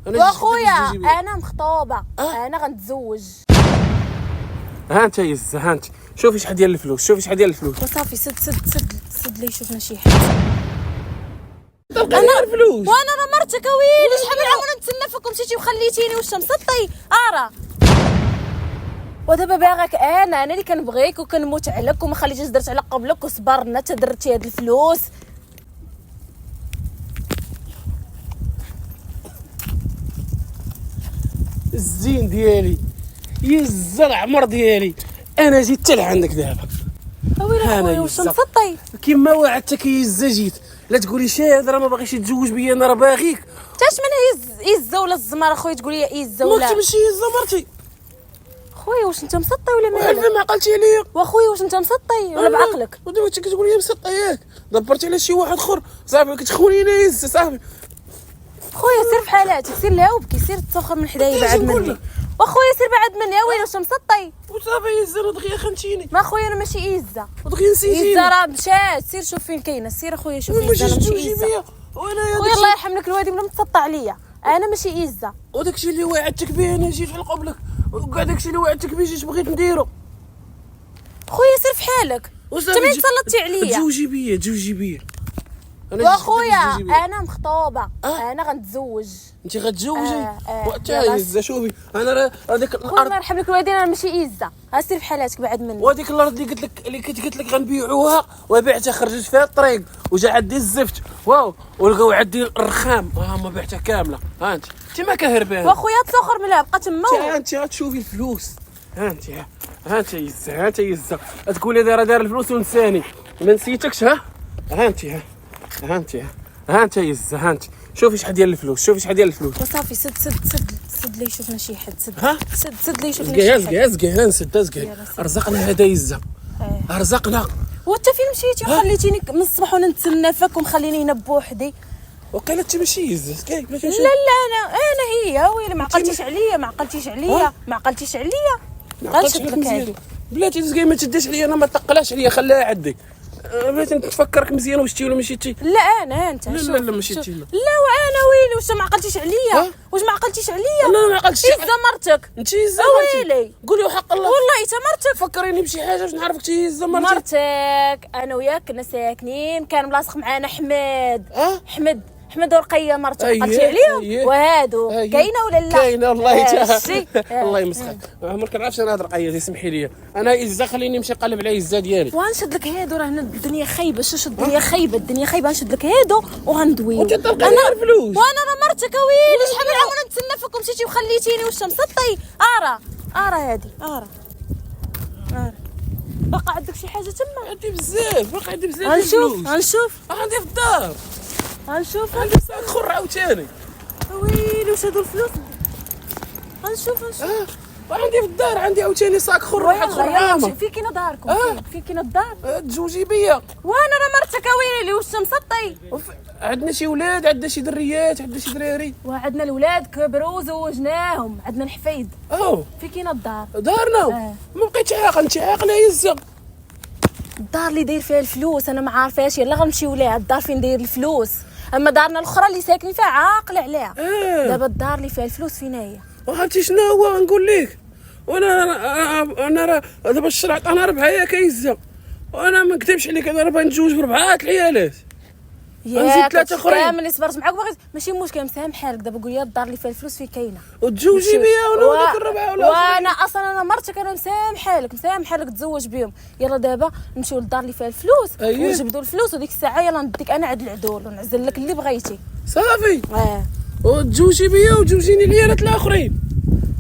واخويا انا مخطوبه. انا غنتزوج. ها انت يزه، ها انت شوفي شحال ديال الفلوس، شوفي شحال ديال الفلوس. وصافي سد لي شوفنا شي حاجه. انا الفلوس وانا راه مرتك ويلي شحال من عام وانا نتسنى فيك ومشيتي وخليتيني واش مسطي. ارا ودابا باغاك انا اللي كنبغيك وكنموت عليك وما خليتيش درت على قبلك وصبرنا حتى درتي هاد الفلوس. الزين ديالي يزه العمر ديالي، انا جيت حتى لعندك دابا. ويلي خويا واش مسطي كيما وعدتك يزه جيت. لا تقولي شاد راه ما باغيش يتزوج بيا، انا راه باغيك. تاش من يزه ولا الزمر اخويا تقول لي يزه ولا ما ماشي يزه مرتي. خويا واش انت مسطي ولا مالك؟ عارفه ما عقلتي عليا واخويا واش انت مسطي ولا بعقلك؟ ودابا انت كتقول لي مسطي ياك، دبرتي على شي واحد اخر صافي كتخونينا يزه صافي. خويا سير في حالاتك، سير لاوبكي، سير تسخر من حدايا بعد مني. واخويا سير بعد مني. ويلي واش مسطي وصافي يزه دغيا خنتيني. ما خويا انا ماشي يزه ودغيا نسيتيني. يزه راه مشات. سير شوف فين كاينه، سير اخويا شوف يزه. انا ماشي يزه خويا، الله يرحم لك الوالدين ولا متسطى عليا. انا ماشي يزه. وداكشي اللي وعدتك به انا جيت على قبلك، وكاع داكشي اللي وعدتك به جيت بغيت نديرو. خويا سير في حالك، انت مين تسلطتي عليا؟ تزوجي بيا واخويا انا مخطوبه. انا غنتزوج. انت غتزوجي؟ وقتها يزه شوفي انا راه ديك الارض الله يرحم لك الوالدين انا ماشي يزه. سير في حالاتك بعد مني. وهذيك الارض اللي قلت لك غنبيعوها وبعتها، خرجت فيها الطريق وجا عندي الزفت واو ولقاو عندي الرخام ما بعتها كامله. ها انت ما كهربان. واخويا تسخر منها بقى تما. انت غتشوفي الفلوس. ها انت يزه تقولي دار الفلوس ونساني ما نسيتكش. ها انت يزه، ها انت شوفي شحال ديال الفلوس، شوفي شحال ديال الفلوس. وصافي سد لي شوفنا شي حد. سد لي شوفنا شي حد. زكي نسد رزقنا هذا يزه. رزقنا. وانت فين مشيتي وخليتيني من الصباح وانا نتسنى فيك ومخليني هنا بوحدي؟ وقيله انت ماشي يزه. لا انا هي. ويلي ما عقلتيش عليا. غنشد لك هادي بلاتي زكي ما تديش عليا، انا ما تقلاش عليا خليها عندك. بغيت نتفكرك مزيان واش تي ولا ماشي تي. لا انا انت لا ماشي تي. لا وانا ويلي واش ما عقلتيش عليا؟ لا ما عقلتش. يزه مرتك انت يزه ويلي. قولي وحق الله والله انت مرتك. فكريني بشي حاجه باش نعرفك تي يزه مرتك. انا وياك كنا ساكنين، كان ملاصق معانا حمد ورقيه مرتك. عقلتي عليه وهادو كاينه ولا لا؟ كاينه الله الله يمسخك. ما كنعرفش انا هاد الرقيه، سمحي لي انا يزه خليني نمشي نقلب على يزه ديالي. وغنشد لك هادو. راه هنا الدنيا خايبه. شوف الدنيا خايبه. غنشد لك هادو وغندويو. وانت تلقى لي الفلوس وانا راه مرتك ويلي شحال من عام وانا نتسنى فيك ومشيتي وخليتيني واش مسطي. ارا هادي باقا عندك شي حاجه تما؟ عندي بزاف غنشوف عندي في الدار. غنشوف عندي ساك خر عاوتاني. ويلي واش هادو الفلوس؟ غنشوف وعندي في الدار عندي عاوتاني ساك خر واحد خرامه. فين كاينه داركم؟ فين كاينه الدار؟ تزوجي بيا. وانا راه مرتك ويلي واش مسطي. عندنا شي ولاد، عندنا شي دريات، عندنا شي دراري. وعندنا الولاد كبروا وزوجناهم، عندنا الحفايد. فين كاينه الدار؟ دارنا. ما بقيتش عاقل. انت عاقله يزه. الدار اللي داير فيها الفلوس انا ما عارفاش. يلا غنمشيو ليها. الدار فين داير الفلوس؟ اما دارنا الاخرى اللي ساكنين فيها عاقل عليها. دابا الدار اللي فيها الفلوس فين هي؟ وعرفتي شنو هو غنقول لك؟ وانا راه دابا الشرع عطانا 4 ياك يزه، وانا ما نكذبش عليك انا راه باغي نتزوج ب4 العيالات. يا 3 اخرين. كامل اللي صبرت معاك باغي ماشي مشكل. مسامحه لك. دابا قول لي الدار اللي فيها الفلوس فين كاينه وتزوجي بيا ولا وديك الربعه ولا وانا اصلا انا مرتك. انا مسامحه لك تزوج بهم. يلا دابا نمشيو للدار اللي فيها الفلوس ونجبدوا الفلوس وديك الساعه يلا نديك انا عند العدول ونعزل لك اللي بغيتي صافي. وتزوجي بيا وتزوجيني العيالات الاخرين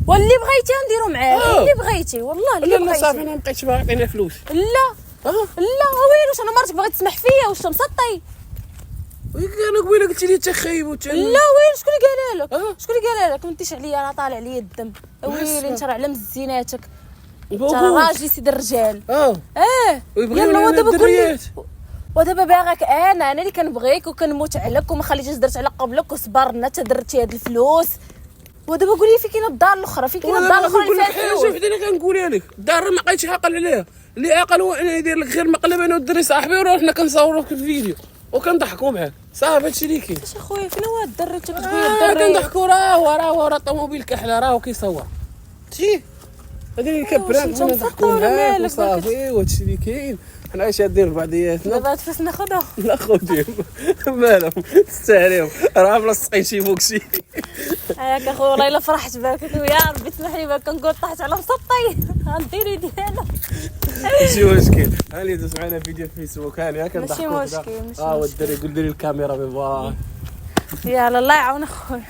واللي بغيتي نديرو معاك. اللي بغيتي والله اللي بغيتي. لا صافي انا ما بقيتش باغي تعطيني فلوس. لا ويلي واش انا مرتك باغي تسمح فيا واش مسطي؟ انا قبيله قلتي لي تخيب لا ويلي شكون اللي قالها لك؟ ما انتيش عليا راه طالع عليا الدم. ويلي انت راه على مزيناتك. انت راه راجلي سيد الرجال. يلا ودابا باغاك انا اللي كنبغيك وكنموت عليك وما خليتيش درت على قبلك وصبرنا حتى درتي هاد الفلوس. ودابا قولي فين كاينه الدار الاخرى اللي فيها الفلوس؟ شوف انا كنقولها لك الدار ما بقيتش عاقل عليها. اللي عاقل هو انا يدير لك غير مقلب انا والدري صاحبي وروحنا كنصوروا في الفيديو وكنضحكوا معاك صافي هادشي اللي كاين. اش اخويا فين هو الدري انت كتقول لي الدري؟ كنضحكوا راه الطوموبيل كحله وكيصور شتي هادي اللي كبران واش انت نضحكوا مسطر ولا معاك مالك؟ وصافي وهادشي اللي كاين. حنا شادين بعضياتنا دابا هاد فاش ناخذها لا خذيهم مالهم تستاهلهم راه ملصقين شي فوكسي. ياك اخويا والله الا فرحت بك يا ربي تسمح لي بك كنقول طحت على مسطي غنديري ديالها. ماشي مشكل ها اللي دوز معنا فيديو في فيسبوك هاني هاك ماشي نضحكوا مشكل، ماشي والدري يقول لي الكاميرا بي باي. يلا الله يعاون اخويا.